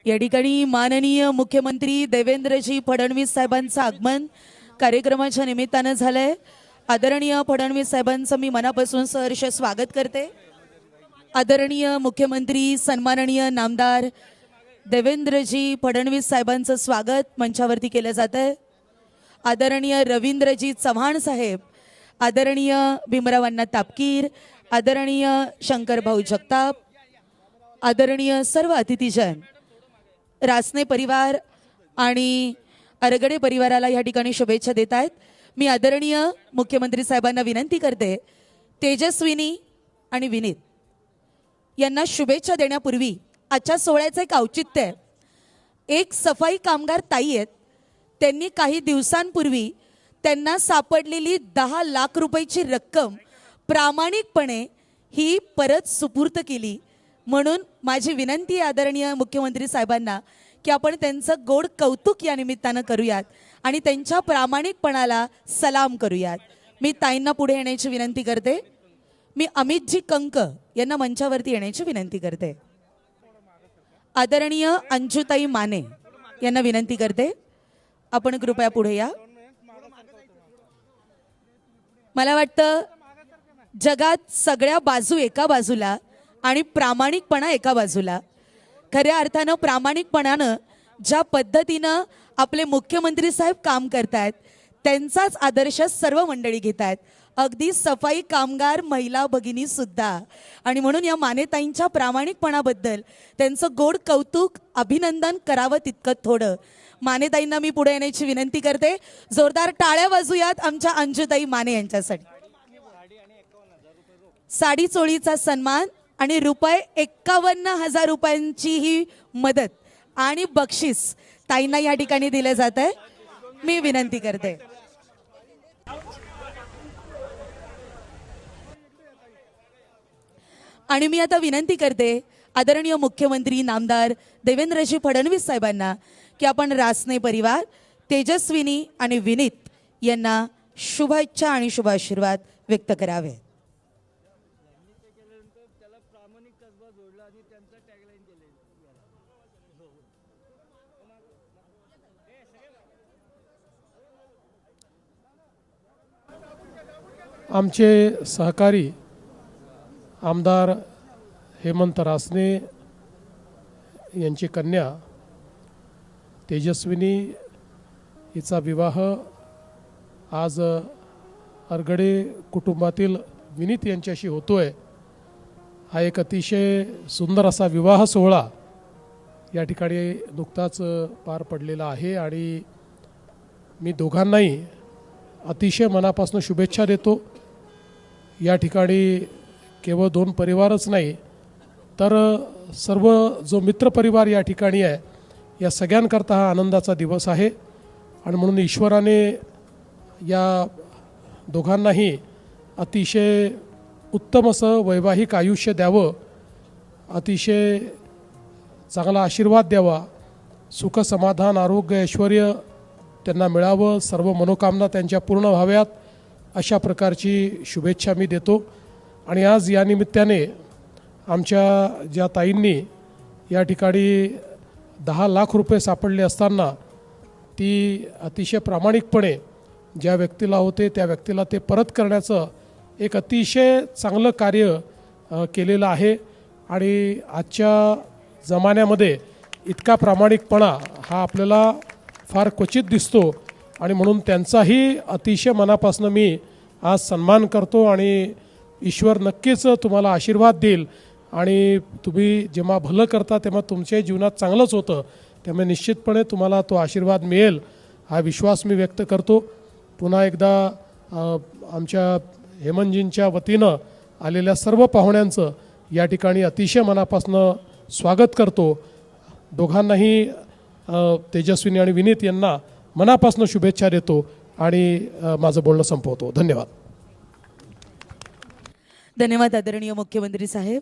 या ठिकाणी माननीय मुख्यमंत्री देवेंद्रजी फडणवीस साहेबांचं आगमन कार्यक्रमाच्या निमित्तानं झालंय। आदरणीय फडणवीस साहेबांचं मी मनापासून सहर्ष स्वागत करते। आदरणीय मुख्यमंत्री सन्माननीय नामदार देवेंद्रजी फडणवीस साहेबांचं स्वागत मंचावरती केलं जातंय। आदरणीय रवींद्रजी चव्हाण साहेब, आदरणीय भीमराव अण्णा तापकीर, आदरणीय शंकर भाऊ जगताप, आदरणीय सर्व अतिथीजन, रासने परिवार आणि अरगडे परिवाराला या ठिकाणी शुभेच्छा देत आहेत। मी आदरणीय मुख्यमंत्री साहेबांना विनंती करते, तेजस्विनी आणि विनीत यांना शुभेच्छा देण्यापूर्वी आजच्या सोहळ्याचं एक औचित्य आहे। एक सफाई कामगार ताई आहेत, त्यांनी काही दिवसांपूर्वी त्यांना सापडलेली 10 लाख रुपयाची रक्कम प्रामाणिकपणे ही परत सुपूर्त केली। म्हणून माझी विनंती आहे आदरणीय मुख्यमंत्री साहेबांना की आपण त्यांचं गोड कौतुक या निमित्तानं करूयात आणि त्यांच्या प्रामाणिकपणाला सलाम करूयात। मी ताईंना पुढे येण्याची विनंती करते। मी अमितजी कंक यांना मंचावरती येण्याची विनंती करते। आदरणीय अंजुताई माने यांना विनंती करते, आपण कृपया पुढे या। मला वाटतं जगात सगळ्या बाजू एका बाजूला आणि प्रामाणिकपणा एका बाजूला। खऱ्या अर्थानं प्रामाणिकपणानं ज्या पद्धतीनं आपले मुख्यमंत्री साहेब काम करतायत त्यांचाच आदर्श सर्व मंडळी घेत आहेत, अगदी सफाई कामगार महिला भगिनी सुद्धा। आणि म्हणून या मानेताईंच्या प्रामाणिकपणाबद्दल त्यांचं गोड कौतुक अभिनंदन करावं तितकं थोडं। मानेताईंना मी पुढे येण्याची विनंती करते। जोरदार टाळ्या वाजूयात आमच्या अंजुताई माने यांच्यासाठी। साडी चोळीचा सन्मान आणि ₹51,000 रुपयांची ही मदत आणि बक्षीस ताईंना या ठिकाणी दिले जात आहे। मी विनंती करते। आणि मी आता विनंती करते आदरणीय मुख्यमंत्री नामदार देवेंद्रजी फडणवीस साहेबांना की आपण रासने परिवार, तेजस्विनी आणि विनीत यांना शुभेच्छा आणि शुभ आशीर्वाद व्यक्त करावे। आमचे सहकारी आमदार हेमंत रासने यांची कन्या तेजस्विनी हिचा विवाह आज अरगडे कुटुंबातील विनीत यांच्याशी होतोय। हा एक अतिशय सुंदर असा विवाह सोहळा या ठिकाणी नुकताच पार पडलेला आहे आणि मी दोघांनाही अतिशय मनापासून शुभेच्छा देतो। या ठिकाणी केवळ 2 परिवारच नाही तर सर्व जो मित्रपरिवार या ठिकाणी आहे या सगळ्यांकरता हा आनंदाचा दिवस आहे आणि म्हणून ईश्वराने या दोघांनाही अतिशय उत्तम असं वैवाहिक आयुष्य द्यावं, अतिशय चांगला आशीर्वाद द्यावा, सुख समाधान आरोग्य ऐश्वर्य त्यांना मिळावं, सर्व मनोकामना त्यांच्या पूर्ण व्हाव्यात अशा प्रकारची शुभेच्छा मी देतो। आणि आज या निमित्ताने आमच्या ज्या ताईंनी या ठिकाणी 10 लाख रुपये सापडले असताना ती अतिशय प्रामाणिकपणे ज्या व्यक्तीला होते त्या व्यक्तीला ते परत करण्याचं एक अतिशय चांगलं कार्य केलेलं आहे। आणि आजच्या जमान्यामध्ये इतका प्रामाणिकपणा हा आपल्याला फार क्वचित दिसतो आणि म्हणून त्यांचाही अतिशय मनापासून मी आज सन्मान करतो आणि ईश्वर नक्कीच तुम्हाला आशीर्वाद देईल आणि तुम्ही जेव्हा भलं करता तेव्हा तुमच्या जीवनात चांगलंच होतं, त्यामुळे निश्चितपणे तुम्हाला तो आशीर्वाद मिळेल हा विश्वास मी व्यक्त करतो। पुन्हा एकदा आमच्या हेमंतजींच्या वतीनं आलेल्या सर्व पाहुण्यांचं या ठिकाणी अतिशय मनापासून स्वागत करतो। दोघांनाही तेजस्विनी आणि विनीत यांना मनापासून शुभेच्छा देतो आणि माझं बोलणं संपवतो। धन्यवाद। धन्यवाद आदरणीय मुख्यमंत्री साहेब।